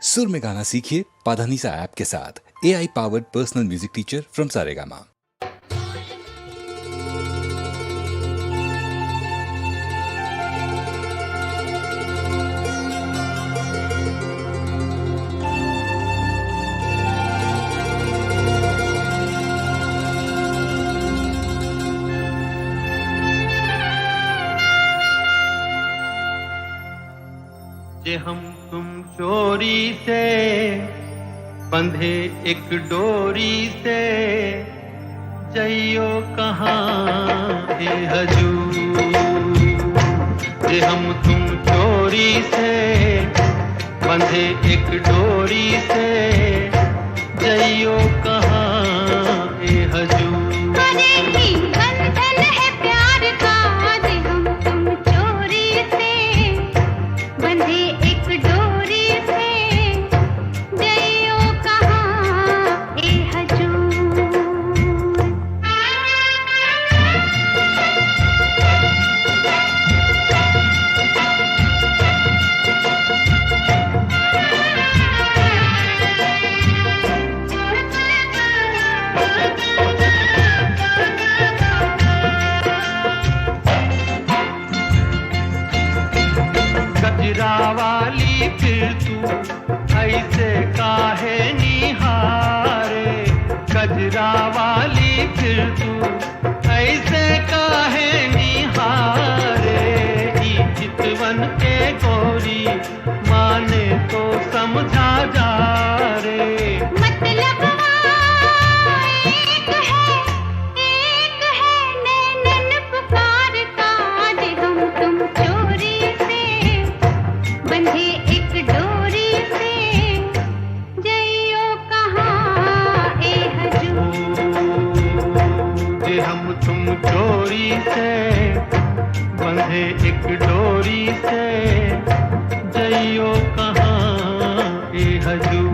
सुर में गाना सीखिए पाधानीसा ऐप के साथ। AI powered personal music teacher from Saregama. जे हम तुम चोरी से बंधे एक डोरी से, जइयो कहाँ ए हजूर। जे हम तुम चोरी से बंधे एक डोरी से, जइयो कहाँ ए हजूर। वाली फिर तू ऐसे काहे निहारे, गजरा वाली फिर तू ऐसे काहे निहारे। ई चितवन के गोरी माने तो समझा जा रे। मतलब एक है नैनन पुकार का, जे हम तुम चोरी बंधे एक डोरी से, जइयो कहाँ ए हजूर। जे हम तुम चोरी से बंधे एक डोरी से, जइयो कहाँ ए हजूर।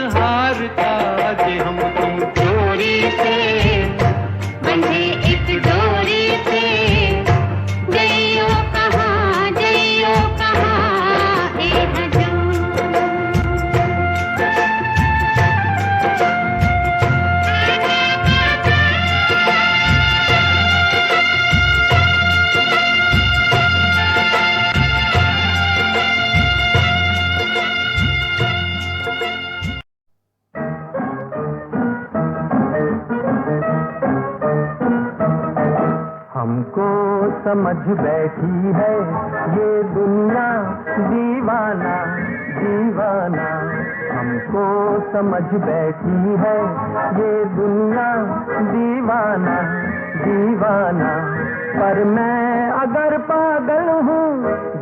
हार का, जे हम तुम चोरी से बंधे एक डोरी से, जइयो कहाँ ए हजूर। हमको समझ बैठी है ये दुनिया दीवाना दीवाना। हमको समझ बैठी है ये दुनिया दीवाना दीवाना। पर मैं अगर पागल हूँ,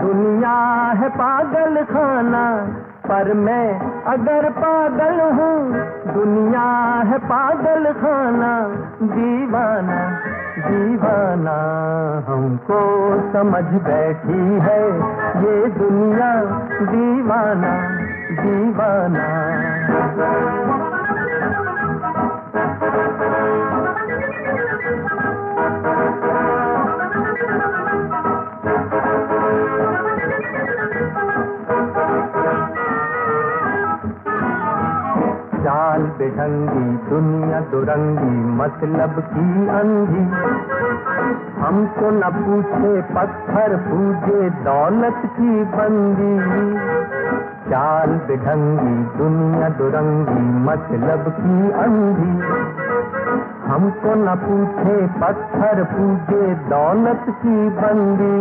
दुनिया है पागल खाना। पर मैं अगर पागल हूँ, दुनिया है पागल खाना। दीवाना दीवाना हमको समझ बैठी है ये दुनिया दीवाना दीवाना। चाल बेढंगी दुनिया दुरंगी, मतलब की अंधी। हमको न पूछे पत्थर पूजे दौलत की बंदी। चाल बेढंगी दुनिया दुरंगी, मतलब की अंधी। हमको न पूछे पत्थर पूजे दौलत की बंदी,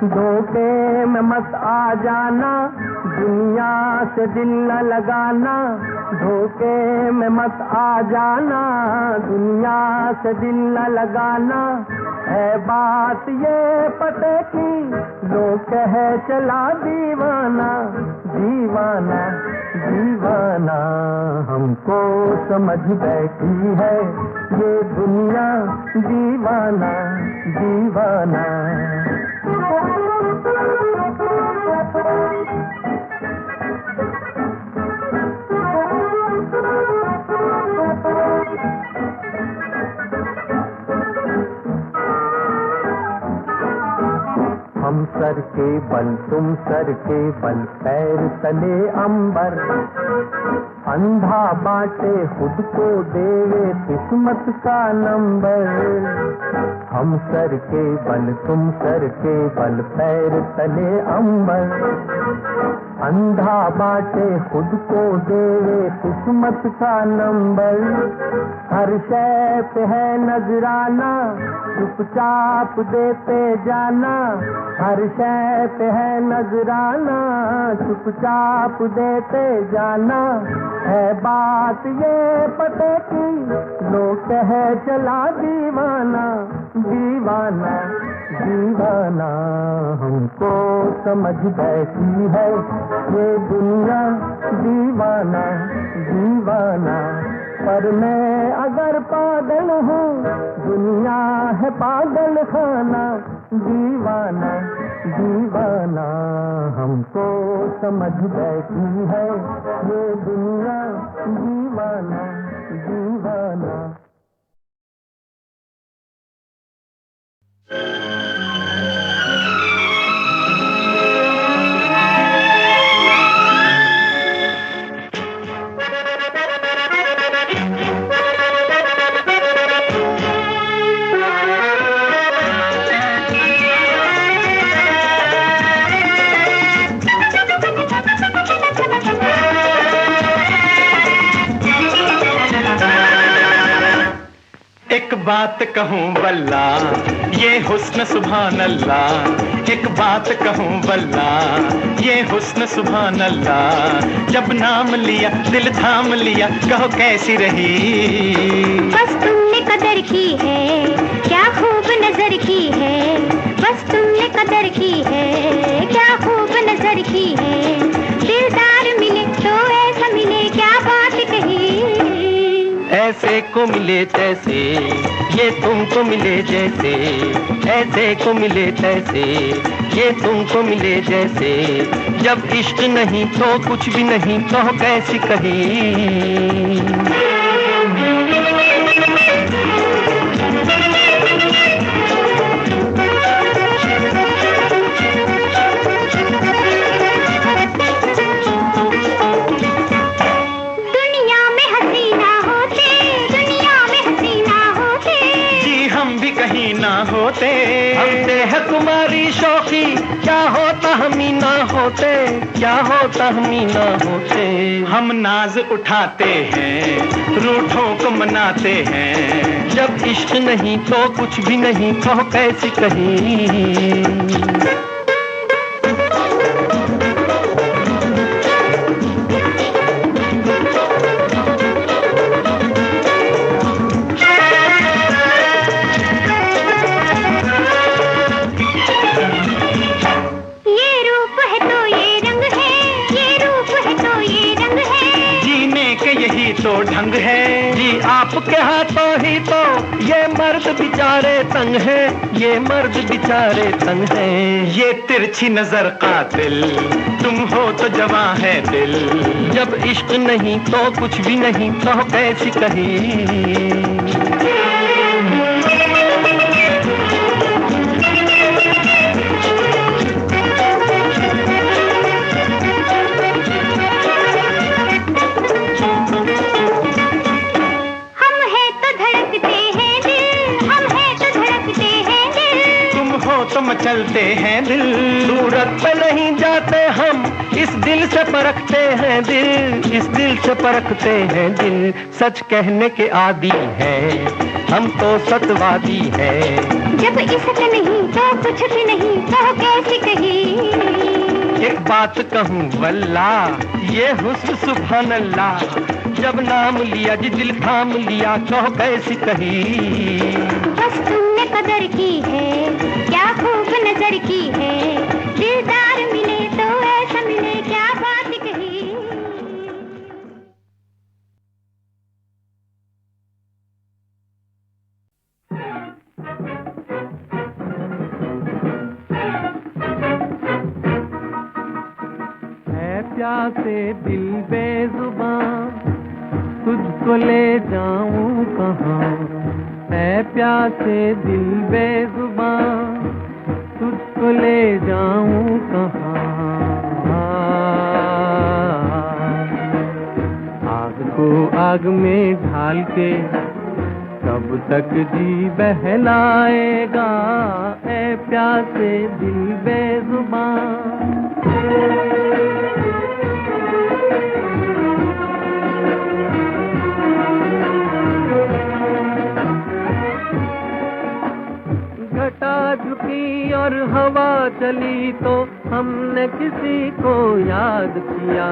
धोखे में मत आ जाना, दुनिया से दिल न लगाना, धोखे में मत आ जाना, दुनिया से दिल न लगाना, है बात ये पते की, लोग कहे चला दीवाना, दीवाना दीवाना, हमको समझ बैठी है ये दुनिया, दीवाना दीवाना। हम सर के बल तुम सर के बल, पैर तले अंबर, अंधा बाटे खुद को देवे किस्मत का नंबर। हम सर के बल तुम सर के बल, पैर तले अंबर, अंधा बाटे खुद को देवे किस्मत का नंबर। हर शय पे है नजराना, चुपचाप देते जाना, हर शय पे है नजराना, चुपचाप देते जाना, है बात ये पते की, लोग कहे चला दीवाना, दीवाना दीवाना, हमको समझ बैठी है ये दुनिया, दीवाना दीवाना। पर मैं अगर पागल हूँ, दुनिया है पागल खाना, दीवाना दीवाना, हमको समझ बैठी है ये दुनिया, दीवाना दीवाना। एक बात कहूँ वल्ला, ये हुस्न सुभान अल्लाह, एक बात कहूँ वल्ला, ये हुस्न सुभान अल्लाह। जब नाम लिया दिल थाम लिया, कहो कैसी रही। बस तुमने कदर की है, क्या खूब नजर की है, बस तुमने कदर की है, क्या खूब नजर की है। दिलदार मिले तो ऐसा मिले, क्या बात कही। ऐसे को मिले तैसे, ये तुमको मिले जैसे, ऐसे को मिले तैसे, ये तुमको मिले जैसे। जब इश्क नहीं तो कुछ भी नहीं, तो कैसी कही। होते हमसे है तुम्हारी शौकी, क्या होता हम ही ना होते, क्या होता हम ही ना होते। हम नाज उठाते हैं, रूठों को मनाते हैं। जब इश्क नहीं तो कुछ भी नहीं, तो कैसी कही। तो ढंग है जी, आपके हाथों ही तो ये मर्द बेचारे तंग है, ये मर्द बेचारे तंग है। ये तिरछी नजर कातिल, तुम हो तो जवां है दिल। जब इश्क नहीं तो कुछ भी नहीं, तो कैसी कही। तो मचलते हैं दिल, सूरत पे नहीं जाते हम, इस दिल से परखते हैं दिल, इस दिल से परखते हैं दिल। सच कहने के आदी है, हम तो सतवादी है। जब इश्क नहीं तो कुछ भी नहीं, तो कैसी कही। एक बात कहूँ वल्ला, ये हुस्न सुभान अल्लाह, जब नाम लिया जी दिल थाम लिया, कहो कैसी कही। बस तुमने कदर की है, क्या खूब नजर की है, दिलदार मिले तो ऐसा मिले, क्या बात कही। है प्यासे दिल बेजुबान, तुझको ले जाऊं कहाँ। है प्यासे दिल बेजुबान, तुझको ले जाऊं कहाँ। आग को आग में ढाल के कब तक जी बहलाएगा, ऐ प्यासे दिल बेजुबान। घटा झुकी और हवा चली तो हमने किसी को याद किया,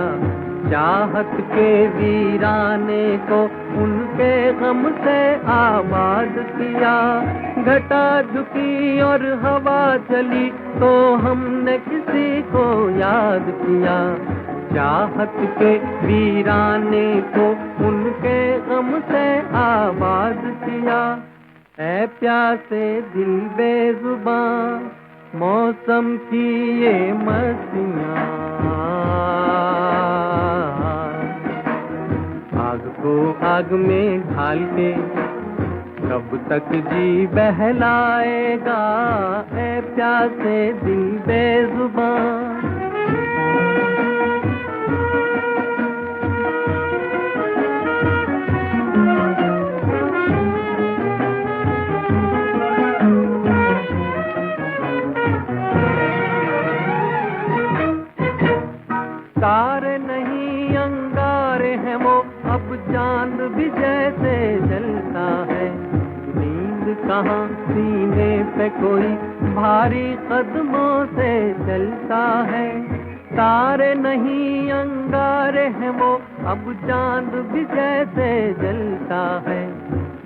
चाहत के वीराने को उनके गम से आबाद किया। घटा झुकी और हवा चली तो हमने किसी को याद किया, चाहत के वीराने को उनके गम से आबाद किया। ऐ प्यासे दिल बेजुबान, मौसम की ये मस्तियाँ, आग को आग में ढाल के कब तक जी बहलाएगा, ऐ प्यासे दिल बेजुबान। तारे नहीं अंगारे हैं वो, अब चांद भी जैसे जलता है। नींद कहाँ सीने पे कोई भारी कदमों से चलता है। तारे नहीं अंगारे हैं वो, अब चांद भी जैसे जलता है।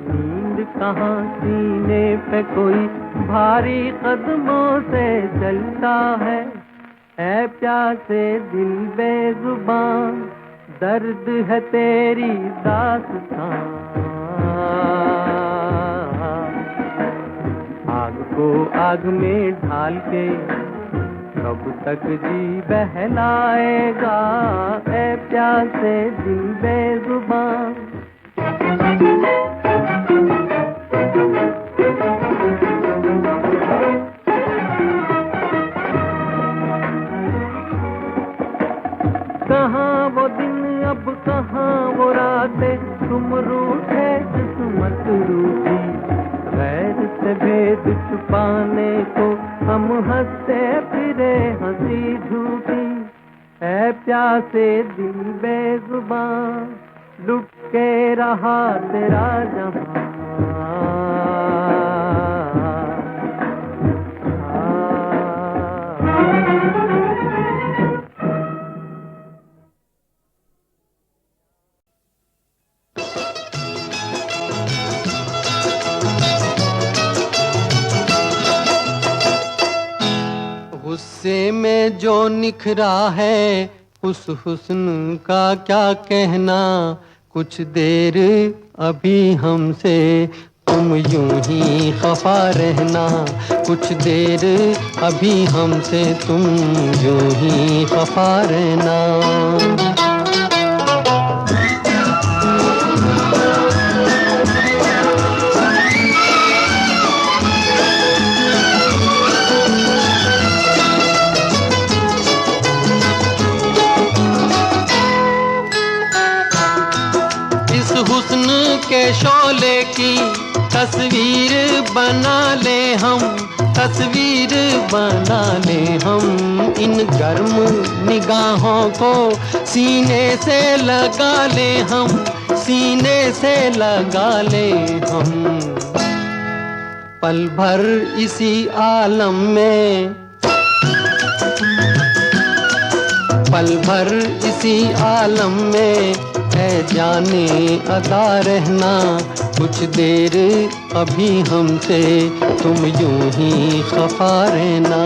नींद कहाँ सीने पे कोई भारी कदमों से चलता है। ऐ प्यासे दिल बेजुबान, दर्द है तेरी दास्तां। आग को आग में ढाल के कब तक जी बहलाएगा, ऐ प्यासे दिल बेजुबान। कहाँ वो दिन अब कहाँ वो रातें, तुम रूठे किस्मत रूठी। गैर से भेद छुपाने को हम हंसते फिरे हंसी झूठी। ऐ प्यासे दिल बेजुबान, लुट के रहा तेरा जहां। गुस्से में जो निखरा है उस हुस्न का क्या कहना। कुछ देर अभी हमसे तुम यूं ही खफा रहना। कुछ देर अभी हमसे तुम यूं ही खफा रहना। के शोले की तस्वीर बना ले हम, तस्वीर बना ले हम। इन गर्म निगाहों को सीने से लगा ले हम, सीने से लगा ले हम। पल भर इसी आलम में, पल भर इसी आलम में है जाने अदा रहना, कुछ देर अभी हमसे तुम यूं ही खफा रहना।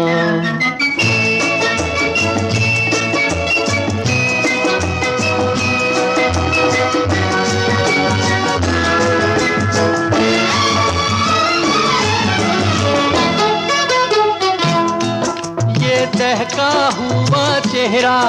दहका हुआ चेहरा,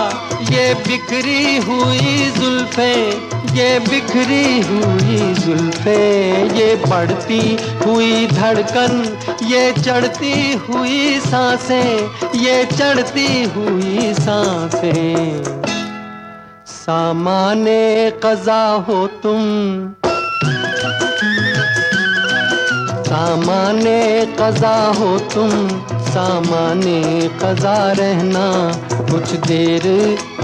ये बिखरी हुई जुल्फें, ये बिखरी हुई जुल्फें, ये बढ़ती हुई धड़कन, ये चढ़ती हुई सांसें, ये चढ़ती हुई सांसें। सामाने क़ज़ा हो तुम, सामाने क़ज़ा हो तुम, सामाने क़ज़ा रहना, कुछ देर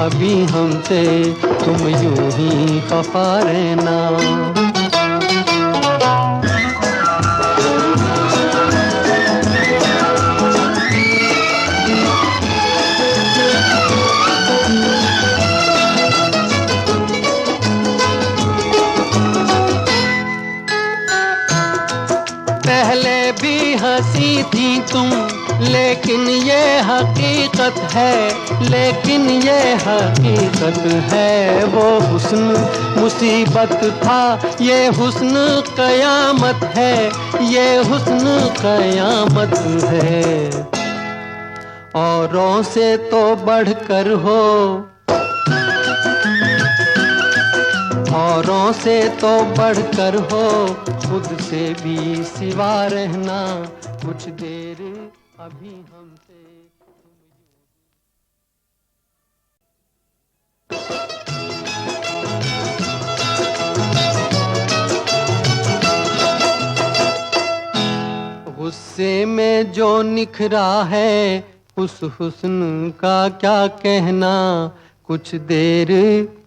अभी हमसे तुम यूं ही खफा रहना। पहले भी हंसी थी तुम, लेकिन ये हकीकत है, लेकिन ये हकीकत है। वो हुस्न मुसीबत था, ये हुस्न कयामत है, ये हुस्न कयामत है। औरों से तो बढ़कर हो, औरों से तो बढ़कर हो, खुद से भी सिवा रहना, कुछ देर अभी हमसे। गुस्से में जो निखरा है, उस हुस्न का क्या कहना, कुछ देर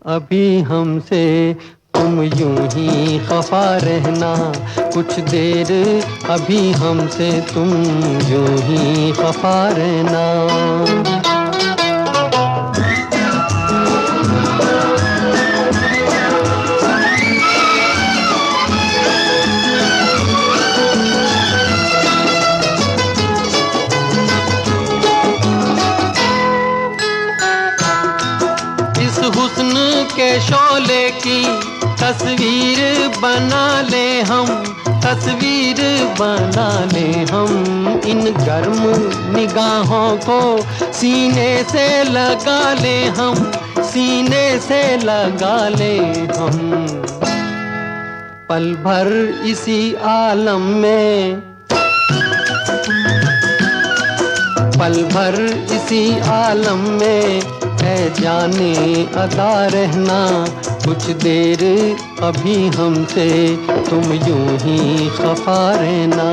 अभी हमसे तुम यूं ही खफा रहना, कुछ देर अभी हमसे तुम यूं ही खफा रहना। इस हुस्न के शोले की तस्वीर बना ले हम, तस्वीर बना ले हम। इन गर्म निगाहों को सीने से लगा ले हम, सीने से लगा ले हम। पल भर इसी आलम में, पल भर इसी आलम में है जाने अदा रहना, कुछ देर अभी हमसे तुम यूं ही खफा रहना।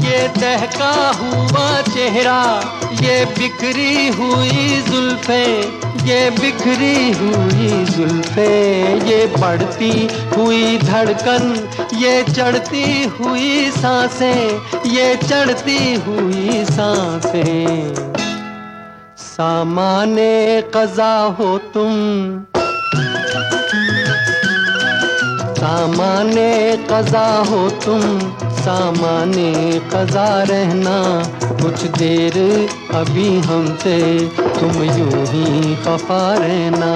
ये दहका हुआ चेहरा, ये बिखरी हुई जुल्फें, ये बिखरी हुई जुल्फें, ये बढ़ती हुई धड़कन, ये चढ़ती हुई सांसें, ये चढ़ती हुई सांसें। सामाने क़ज़ा हो तुम, सामाने क़ज़ा हो तुम, सामाने क़ज़ा रहना, कुछ देर अभी हमसे तुम यूं ही खफा रहना।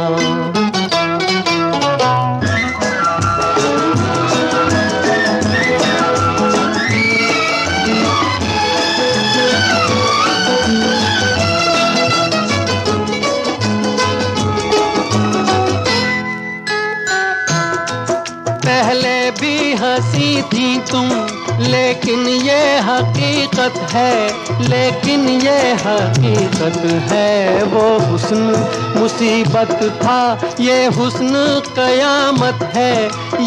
पहले भी हंसी थी तुम, लेकिन ये हकीकत है, लेकिन ये हकीकत है। वो हुस्न मुसीबत था, ये हुस्न कयामत है,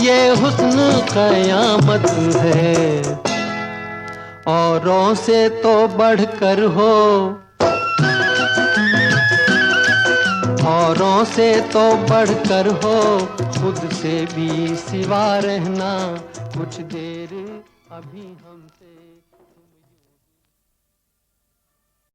ये हुस्न कयामत है। औरों से तो बढ़कर हो, औरों से तो बढ़कर हो, खुद से भी सिवा रहना कुछ देर अभी हमसे।